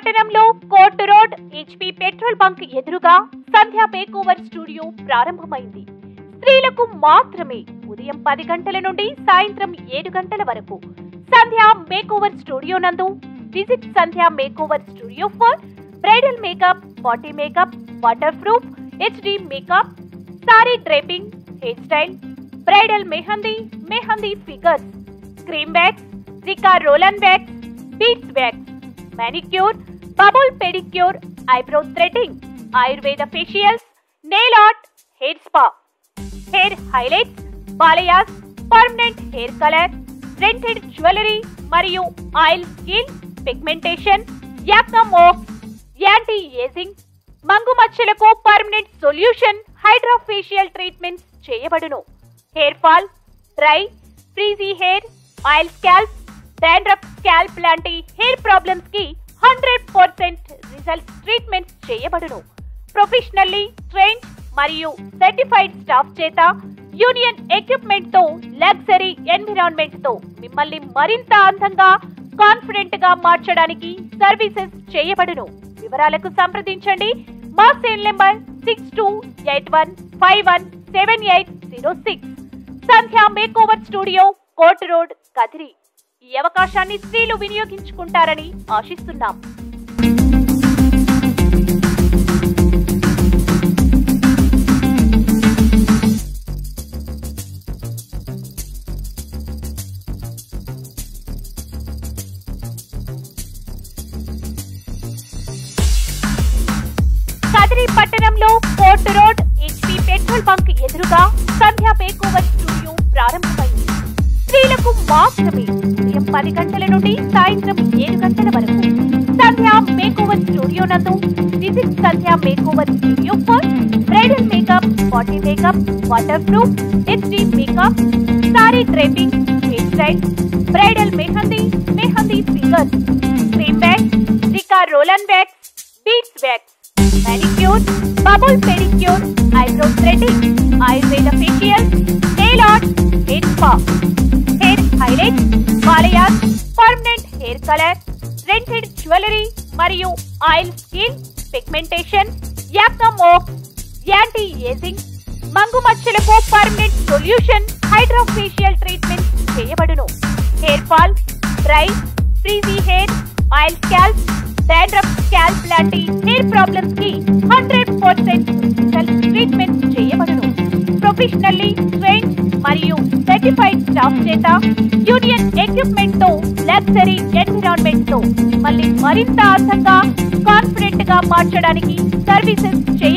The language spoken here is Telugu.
పట్టణంలో court road HP petrol bunk ఎదురుగా సంధ్య మేకోవర్ స్టూడియో ప్రారంభమైంది. స్త్రీలకు మాత్రమే ఉదయం 10 గంటల నుండి సాయంత్రం 7 గంటల వరకు. సంధ్య మేకోవర్ స్టూడియో నందు visit Sandhya makeover studio for bridal makeup, party makeup, waterproof, HD makeup, sari draping, hairstyle, bridal mehndi figures, cream wax, Rica roll on wax, beads wax, manicure, bubble pedicure, eyebrow threading, ayurveda facials, nail art, hair spa, hair highlights, balayas, permanent hair color, rented jewelry మరియు oil skin pigmentation, acne marks, anti ageing, మంగు మచ్చలకు permanent solution hydra facial treatments చేయబడును. Hair fall, dry, frizzy hair, oil scalp, dandruff scalp లాంటి హెయిర్ ప్రాబ్లమ్స్ కి 100% రిజల్ట్ ట్రీట్మెంట్స్ చేయబడును. ప్రొఫెషనల్లీ ట్రైన్డ్ మరియు సర్టిఫైడ్ స్టాఫ్ చేత యూనియన్ ఎక్విప్మెంట్ తో లగ్జరీ ఎన్విరాన్మెంట్ తో మిమ్మల్ని మరింత అందంగా, కాన్ఫిడెంట్ గా మార్చడానికి సర్వీసెస్ చేయబడును. వివరాలకు సంప్రదించండి. మా cell number 6281517806. Sandhya makeover studio, court road, Kadiri. ఈ అవకాశాన్ని స్త్రీలు వినియోగించుకుంటారని ఆశిస్తున్నాం. కదిరి పట్టణంలో court road HP petrol bunk ఎదురుగా సంధ్య మేకోవర్ స్టూడియో ప్రారంభమైంది. స్త్రీలకు మాత్రమే ఉదయం 10 గంటల నుండి సాయంత్రం 7 గంటల వరకు. సంధ్య మేకోవర్ స్టూడియో నందు visit Sandhya makeover studio for bridal makeup, party makeup, waterproof, HD makeup, sari draping, hairstyle, bridal mehndi figures, cream wax, Rica roll on wax, beads wax, manicure, bubble pedicure, eyebrow threading, ayurveda facials, nail art, hair spa, hair highlights, balayas, permanent hair color, rented jewelry మరియు oil skin pigmentation, acne marks, anti ageing, మంగు మచ్చలకు permanent solution hydra facial treatments చేయబడును. Hair fall, dry, frizzy hair, oil scalp, dandruff scalp లాంటి హెయిర్ ప్రాబ్లమ్స్ కి 100% రిజల్ట్ ట్రీట్మెంట్స్ చేయబడును. ప్రొఫెషనల్లీ ట్రైన్డ్ మరియు సర్టిఫైడ్ స్టాఫ్ చేత యూనియన్ ఎక్విప్మెంట్ తో లగ్జరీ ఎన్విరాన్మెంట్ తో మిమ్మల్ని మరింత అందంగా, కాన్ఫిడెంట్ గా మార్చడానికి సర్వీసెస్ చేయ